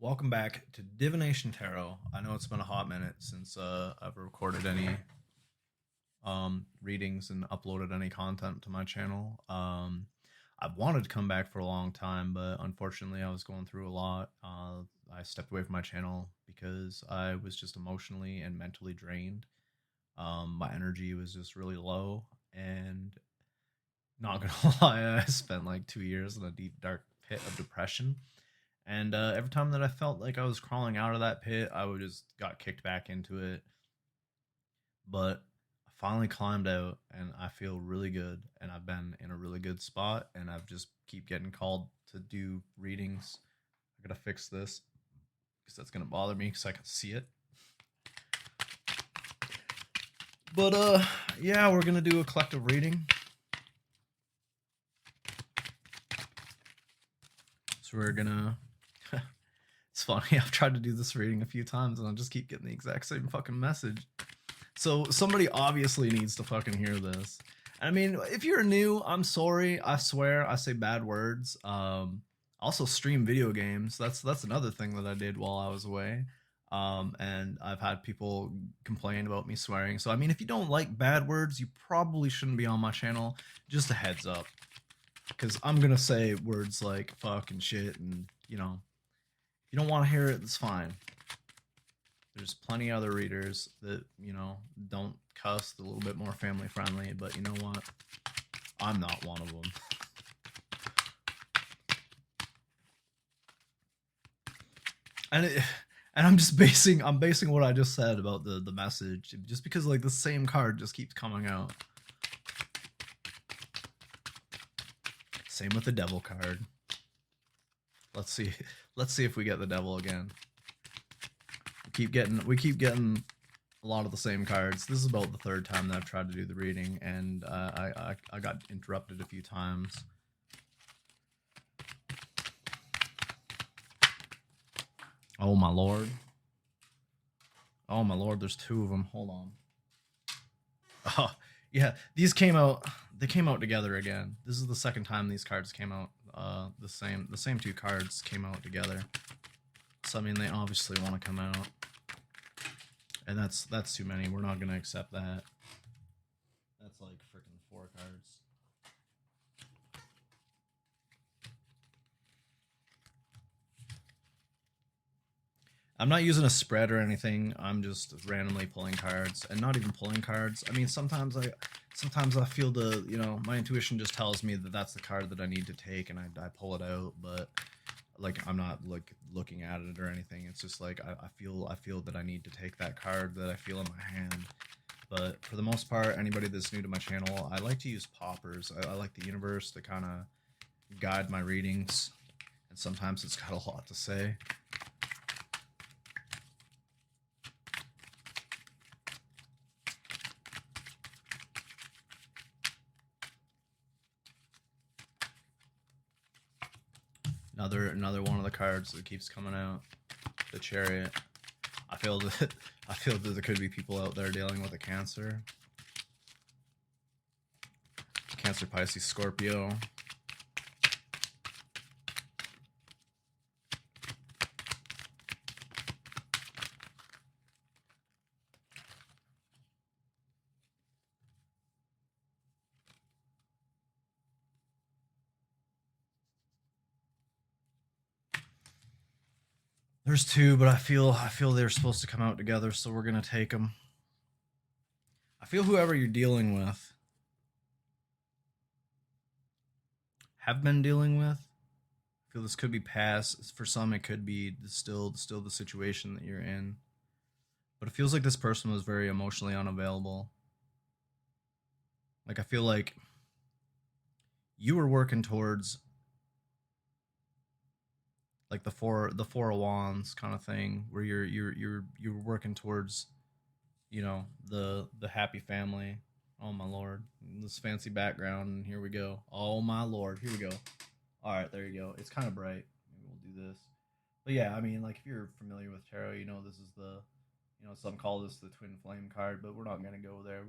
Welcome back to Divination Tarot. I know it's been a hot minute since I've recorded any readings and uploaded any content to my channel. I've wanted to come back for a long time, but unfortunately, I was going through a lot. I stepped away from my channel because I was just emotionally and mentally drained. My energy was just really low, and not gonna lie, I spent like 2 years in a deep, dark pit of depression. And every time that I felt like I was crawling out of that pit, I would just got kicked back into it. But I finally climbed out, and I feel really good. And I've been in a really good spot, and I've just keep getting called to do readings. I gotta fix this because that's gonna bother me because I can see it. But yeah, we're gonna do a collective reading. So we're gonna. It's funny. I've tried to do this reading a few times, and I just keep getting the exact same fucking message. So somebody obviously needs to fucking hear this. I mean, if you're new, I'm sorry. I swear I say bad words. Also stream video games. That's another thing that I did while I was away. And I've had people complain about me swearing. So I mean, if you don't like bad words, you probably shouldn't be on my channel. Just a heads up, because I'm gonna say words like fuck and shit, and if you don't want to hear it, it's fine. There's plenty other readers that, don't cuss, a little bit more family friendly, but you know what? I'm not one of them. And I'm basing what I just said about the message just because like the same card just keeps coming out. Same with the devil card. Let's see if we get the devil again. We keep getting a lot of the same cards. This is about the third time that I've tried to do the reading, and I got interrupted a few times. Oh my lord. Oh my lord, there's two of them. Hold on. Oh, yeah, these came out. They came out together again. This is the second time these cards came out. The same two cards came out together. So I mean, they obviously want to come out, and that's too many. We're not gonna accept that. That's like freaking 4 cards. I'm not using a spread or anything. I'm just randomly pulling cards, and not even pulling cards. I mean, sometimes I feel my intuition just tells me that that's the card that I need to take, and I pull it out. But like, I'm not like looking at it or anything. It's just like I feel that I need to take that card that I feel in my hand. But for the most part, anybody that's new to my channel, I like to use poppers. I like the universe to kind of guide my readings, and sometimes it's got a lot to say. Another one of the cards that keeps coming out, the Chariot. I feel that there could be people out there dealing with a Cancer, Pisces, Scorpio. There's two, but I feel they're supposed to come out together, so we're gonna take them. I feel whoever you're dealing with, have been dealing with, I feel this could be past. For some, it could be still the situation that you're in. But it feels like this person was very emotionally unavailable. Like, I feel like you were working towards like the four of wands kind of thing, where you're working towards the happy family. Oh my lord, this fancy background, and here we go. Oh my lord, here we go. All right, there you go. It's kind of bright. Maybe we'll do this. But yeah, I mean, like, if you're familiar with tarot, this is some call this the twin flame card, but we're not gonna go there.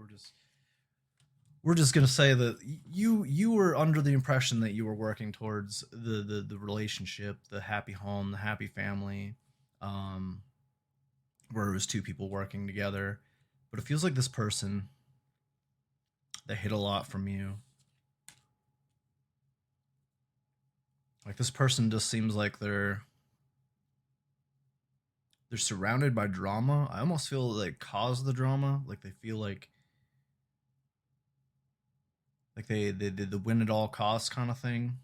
We're just gonna say that you were under the impression that you were working towards the relationship, the happy home, the happy family, um, where it was two people working together. But it feels like this person, they hid a lot from you. Like this person just seems like they're surrounded by drama. I almost feel like cause the drama. Like they feel like they did the win at all costs kind of thing.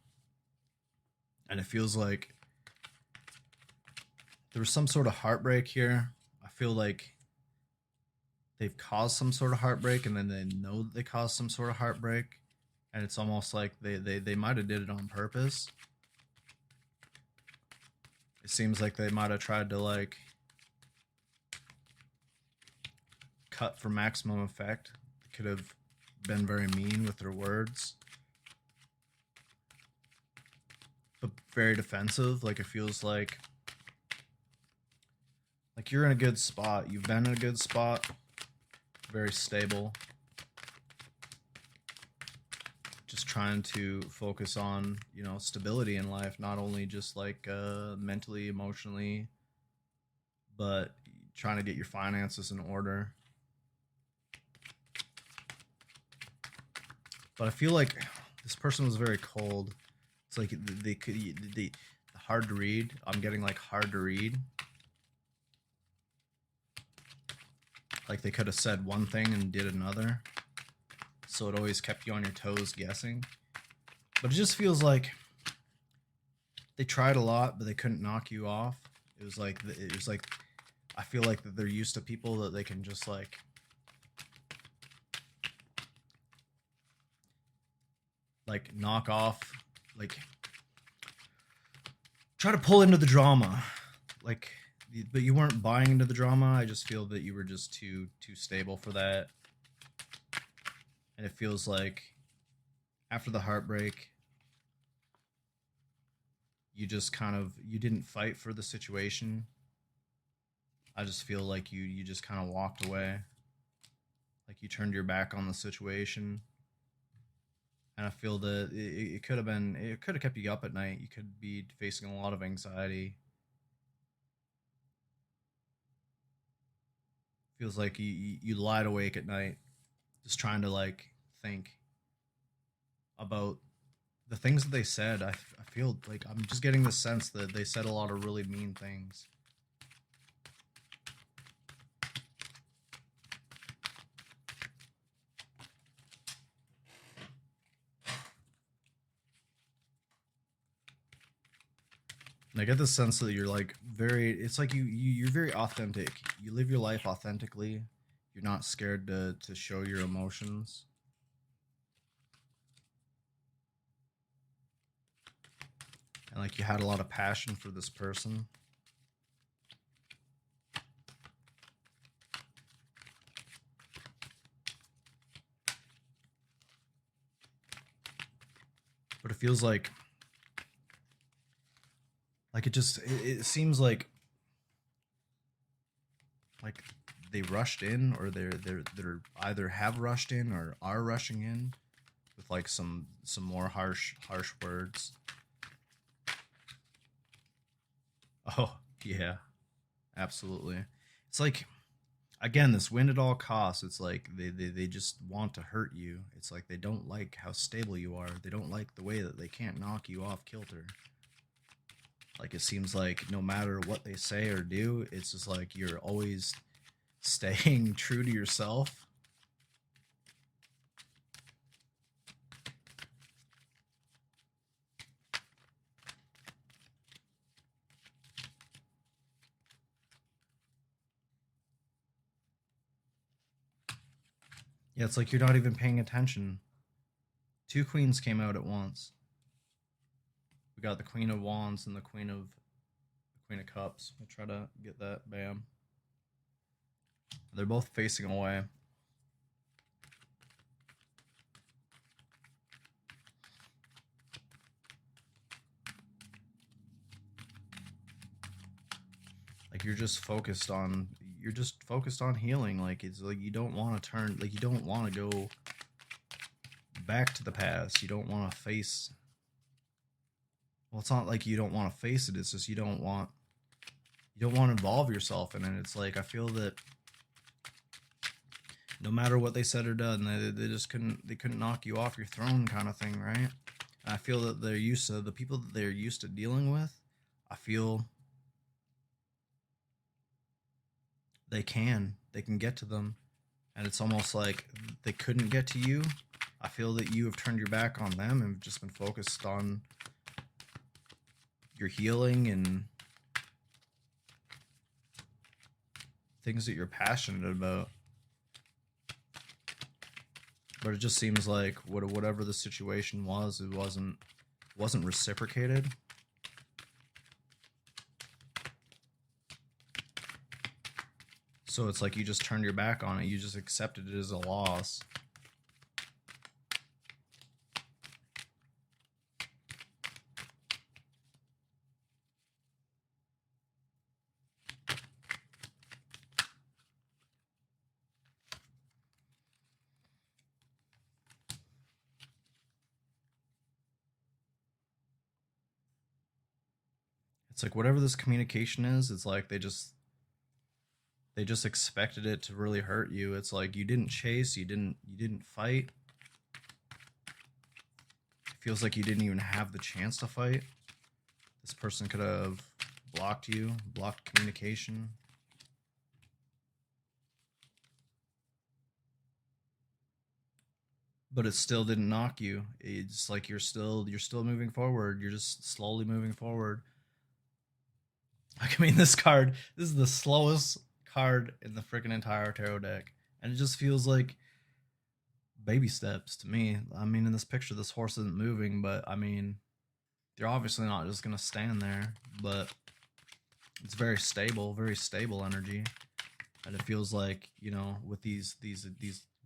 And it feels like there was some sort of heartbreak here. I feel like they've caused some sort of heartbreak, and then they know that they caused some sort of heartbreak, and it's almost like they might have did it on purpose. It seems like they might have tried to like cut for maximum effect. They could have been very mean with their words, but very defensive. Like it feels like you're in a good spot. You've been in a good spot, very stable. Just trying to focus on, you know, stability in life, not only just like mentally, emotionally, but trying to get your finances in order. But I feel like this person was very cold. It's like they could they hard to read. I'm getting like hard to read. Like they could have said one thing and did another. So it always kept you on your toes guessing. But it just feels like they tried a lot, but they couldn't knock you off. It was like I feel like that they're used to people that they can just like knock off, like try to pull into the drama. Like but you weren't buying into the drama. I just feel that you were just too stable for that. And it feels like after the heartbreak, you just kind of you didn't fight for the situation. I just feel like you just kind of walked away. Like you turned your back on the situation. And I feel that it could have been it could have kept you up at night. You could be facing a lot of anxiety. Feels like you lied awake at night just trying to like think about the things that they said. I feel like I'm just getting the sense that they said a lot of really mean things. And I get the sense that you're like very it's like you're very authentic. You live your life authentically. You're not scared to show your emotions. And like you had a lot of passion for this person. But it feels like it seems like they rushed in, or they're either have rushed in or are rushing in with like some more harsh words. Oh yeah, absolutely. It's like again this win at all costs. It's like they just want to hurt you. It's like they don't like how stable you are. They don't like the way that they can't knock you off kilter. Like it seems like no matter what they say or do, it's just like you're always staying true to yourself. Yeah, it's like you're not even paying attention. Two queens came out at once. We got the Queen of Wands and the Queen of Cups. We'll try to get that. Bam. They're both facing away. Like you're just focused on healing. Like it's like you don't want to turn like you don't want to go back to the past. You don't want to face well, it's not like you don't want to face it. It's just you You don't want to involve yourself in it. It's like, I feel that no matter what they said or done, they just couldn't knock you off your throne, kind of thing, right? And I feel that they're used to the people that they're used to dealing with. I feel they can get to them, and it's almost like they couldn't get to you. I feel that you have turned your back on them and just been focused on your healing and things that you're passionate about. But it just seems like whatever the situation was, it wasn't reciprocated. So it's like you just turned your back on it. You just accepted it as a loss. It's like whatever this communication is, it's like they just expected it to really hurt you. It's like you didn't chase, you didn't fight. It feels like you didn't even have the chance to fight. This person could have blocked you, blocked communication. But it still didn't knock you. It's like you're still moving forward. You're just slowly moving forward. Like, I mean, this is the slowest card in the freaking entire tarot deck. And it just feels like baby steps to me. I mean, in this picture, this horse isn't moving, but I mean, they're obviously not just gonna stand there, but it's very stable energy. And it feels like, with these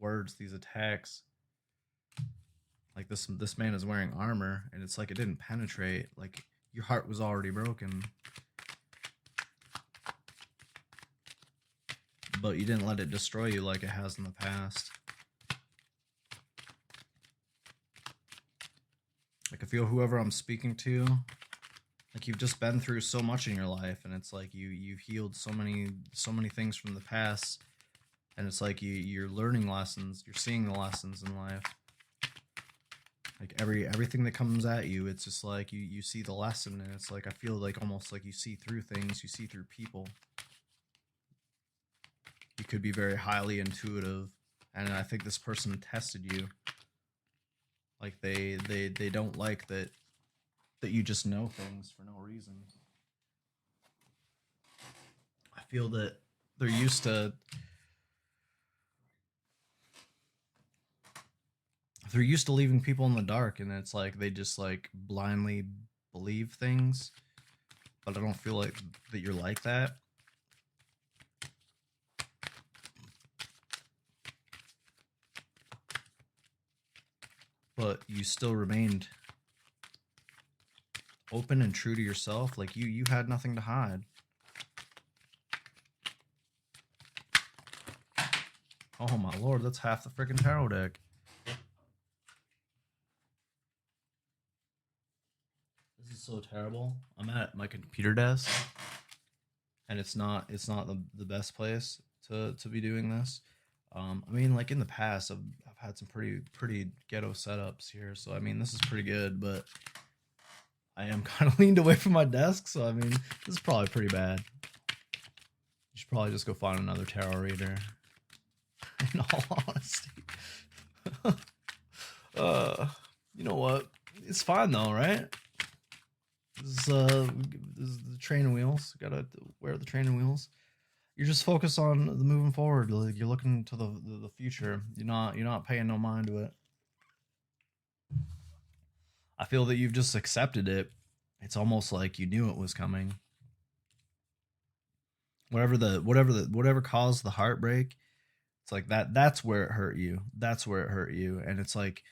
words, these attacks, like this man is wearing armor, and it's like it didn't penetrate. Like your heart was already broken, but you didn't let it destroy you like it has in the past. Like, I feel whoever I'm speaking to, like, you've just been through so much in your life, and it's like you've healed so many things from the past, and it's like you're learning lessons, you're seeing the lessons in life. Like everything that comes at you, it's just like you see the lesson, and it's like I feel like almost like you see through things, you see through people. You could be very highly intuitive, and I think this person tested you. Like they don't like that you just know things for no reason. I feel that they're used to leaving people in the dark, and it's like they just like blindly believe things. But I don't feel like that you're like that. But you still remained open and true to yourself. Like you had nothing to hide. Oh my lord, that's half the freaking tarot deck. This is so terrible. I'm at my computer desk, and it's not the best place to be doing this. I mean, like in the past, I've had some pretty ghetto setups here, so I mean, this is pretty good, but I am kind of leaned away from my desk, so I mean, this is probably pretty bad. You should probably just go find another tarot reader. In all honesty, uh, you know what? It's fine though, right? This is the training wheels. Gotta wear the training wheels. You're just focused on the moving forward. Like you're looking to the future. You're not paying no mind to it. I feel that you've just accepted it. It's almost like you knew it was coming. Whatever caused the heartbreak, it's like that's where it hurt you. That's where it hurt you. And it's like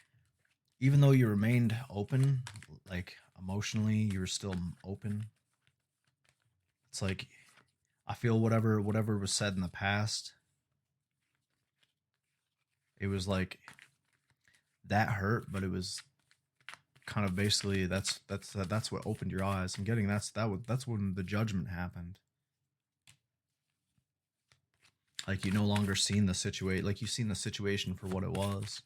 even though you remained open, like emotionally, you were still open. It's like I feel whatever was said in the past, it was like that hurt, but it was kind of basically that's what opened your eyes. I'm getting that's when the judgment happened. Like you no longer seen the situation, like you've seen the situation for what it was.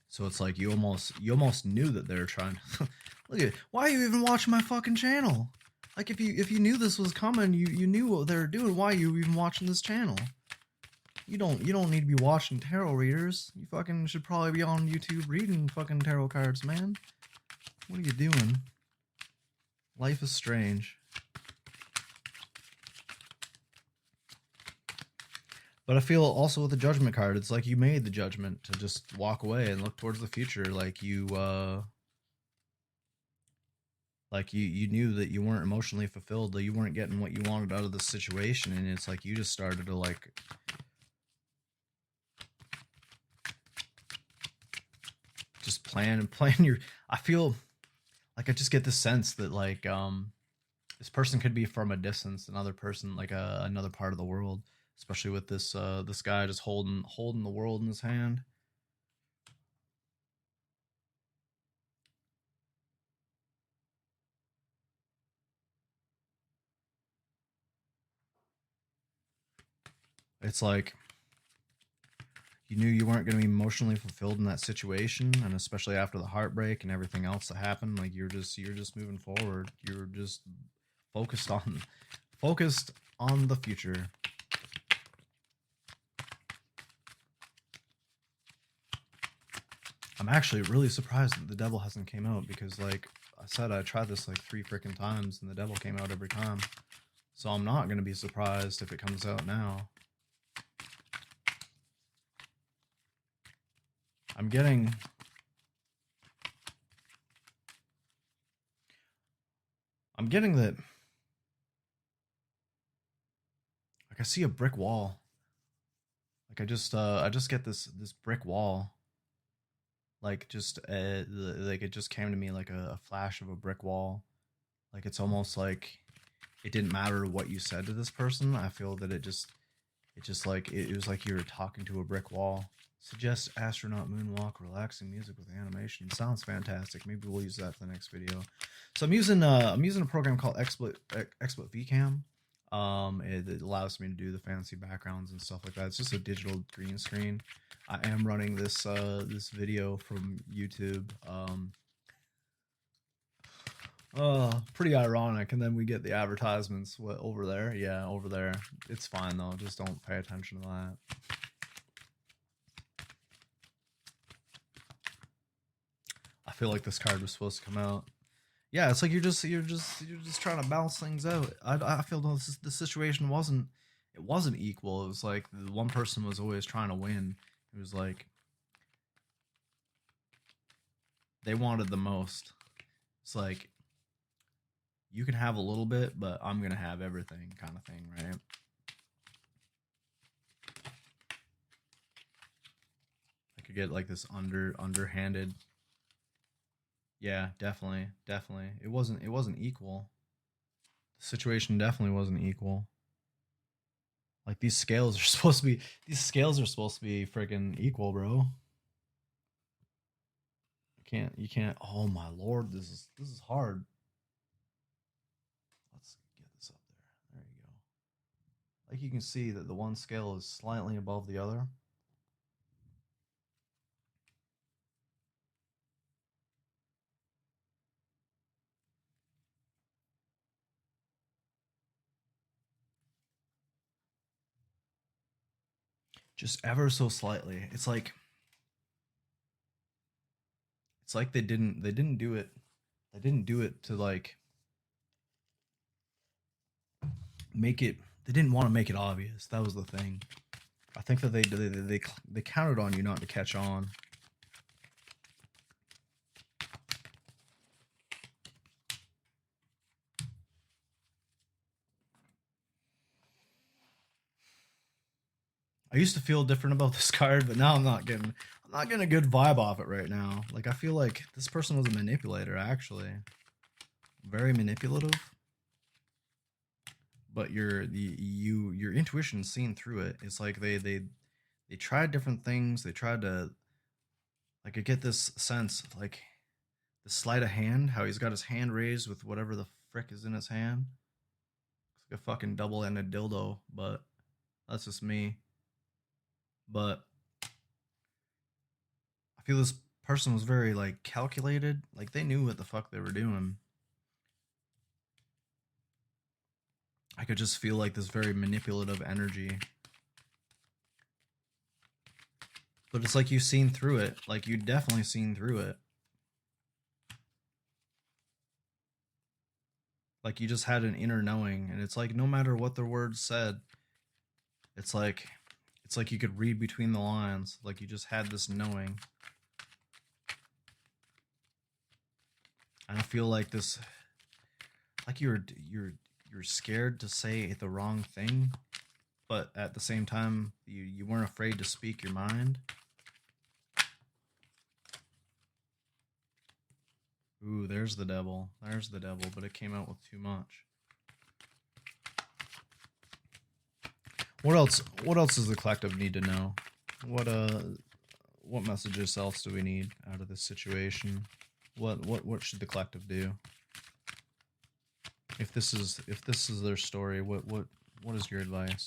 So it's like you almost knew that they were trying to look at, why are you even watching my fucking channel? Like if you knew this was coming, you knew what they were doing, why are you even watching this channel? You don't need to be watching tarot readers. You fucking should probably be on YouTube reading fucking tarot cards, man. What are you doing? Life is strange. But I feel also with the judgment card, it's like you made the judgment to just walk away and look towards the future. Like you knew that you weren't emotionally fulfilled, that you weren't getting what you wanted out of the situation, and it's like you just started to like just plan your I feel like I just get the sense that like this person could be from a distance, another person like another part of the world, especially with this this guy just holding the world in his hand. It's like you knew you weren't going to be emotionally fulfilled in that situation, and especially after the heartbreak and everything else that happened, like you're just moving forward. You're just focused on focused on the future. I'm actually really surprised that the devil hasn't came out, because like I said, I tried this like 3 freaking times and the devil came out every time. So I'm not going to be surprised if it comes out now. I'm getting that like I see a brick wall. Like I just get this brick wall. Like just like it just came to me like a flash of a brick wall. Like it's almost like it didn't matter what you said to this person. I feel that it just like it was like you were talking to a brick wall. Suggest astronaut moonwalk, relaxing music with animation. Sounds fantastic. Maybe we'll use that for the next video. So I'm using a program called XSplit VCam. It allows me to do the fancy backgrounds and stuff like that. It's just a digital green screen. I am running this this video from YouTube. Pretty ironic. And then we get the advertisements over there. Yeah, over there. It's fine though. Just don't pay attention to that. I feel like this card was supposed to come out. Yeah, it's like you're just trying to balance things out. I feel the situation wasn't equal. It was like the one person was always trying to win. It was like they wanted the most. It's like you can have a little bit, but I'm gonna have everything, kind of thing, right? I could get like this underhanded. Yeah, definitely. It wasn't equal. The situation definitely wasn't equal. Like these scales are supposed to be freaking equal, bro. You can't. Oh my lord, this is hard. Let's get this up there. There you go. Like you can see that the one scale is slightly above the other. Just ever so slightly. It's like they didn't do it. They didn't do it to like make it. They didn't want to make it obvious. That was the thing. I think that they counted on you not to catch on. I used to feel different about this card, but now I'm not getting a good vibe off it right now. Like I feel like this person was a manipulator, actually. Very manipulative. But your intuition's seen through it. It's like they tried different things. They tried to like I get this sense of like the sleight of hand, how he's got his hand raised with whatever the frick is in his hand. like a fucking double-ended dildo, but that's just me. But I feel this person was very like calculated. Like they knew what the fuck they were doing. I could just feel like this very manipulative energy. But it's like you've seen through it. Like you definitely seen through it. Like you just had an inner knowing, and it's like no matter what the words said, it's like you could read between the lines. Like you just had this knowing. And I feel like this, like you're scared to say the wrong thing, but at the same time you weren't afraid to speak your mind. Ooh, there's the devil. There's the devil, but it came out with too much. What else? What else does the collective need to know? What messages else do we need out of this situation? What should the collective do? If this is their story, what is your advice?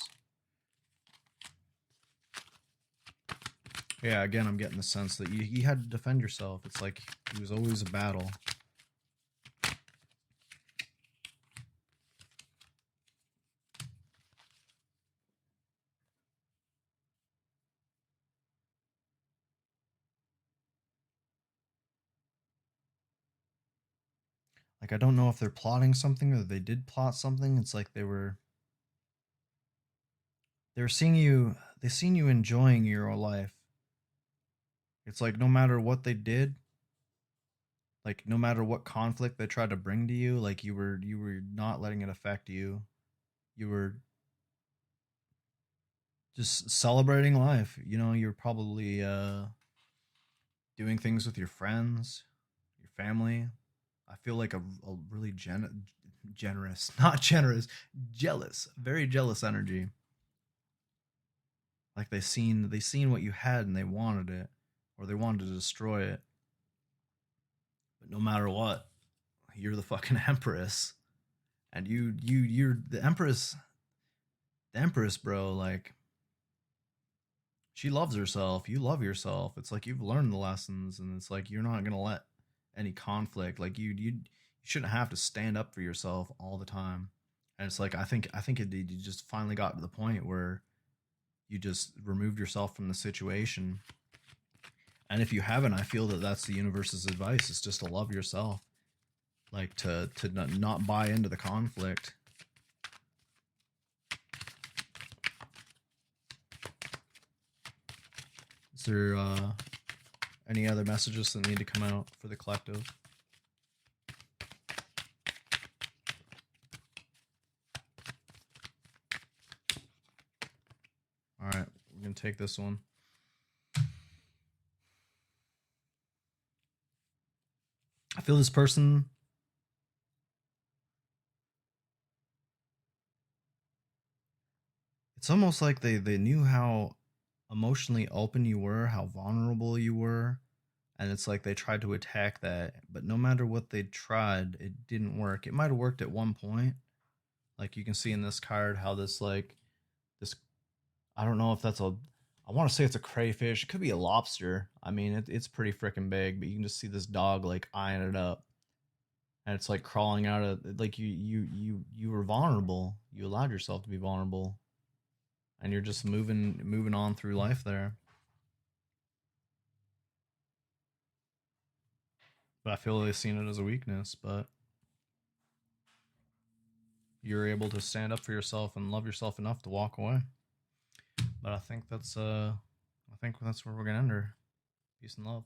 Yeah, again, I'm getting the sense that you had to defend yourself. It's like it was always a battle. Like I don't know if they're plotting something or they did plot something. It's like they were seeing you, they seen you enjoying your life. It's like no matter what they did, like no matter what conflict they tried to bring to you, like you were not letting it affect you. You were just celebrating life. You know, you're probably doing things with your friends, your family. I feel like a really generous, not generous, jealous, very jealous energy. Like they seen what you had and they wanted it, or they wanted to destroy it. But no matter what, you're the fucking empress, and you're the empress. The empress, bro. Like she loves herself. You love yourself. It's like you've learned the lessons, and it's like you're not gonna let any conflict. Like you shouldn't have to stand up for yourself all the time. And it's like I think you just finally got to the point where you just removed yourself from the situation. And if you haven't, I feel that that's the universe's advice: is just to love yourself, like to not buy into the conflict. Is there any other messages that need to come out for the collective? All right, we're gonna take this one. I feel this person. It's almost like they knew how emotionally open you were, how vulnerable you were, and it's like they tried to attack that. But no matter what they tried, it didn't work. It might have worked at one point. Like you can see in this card how this I don't know if that's a I want to say it's a crayfish. It could be a lobster. I mean, it's pretty freaking big, but you can just see this dog like eyeing it up, and it's like crawling out of like you were vulnerable. You allowed yourself to be vulnerable, and you're just moving on through life there. But I feel they've seen it as a weakness, but you're able to stand up for yourself and love yourself enough to walk away. But I think that's where we're gonna end her. Peace and love.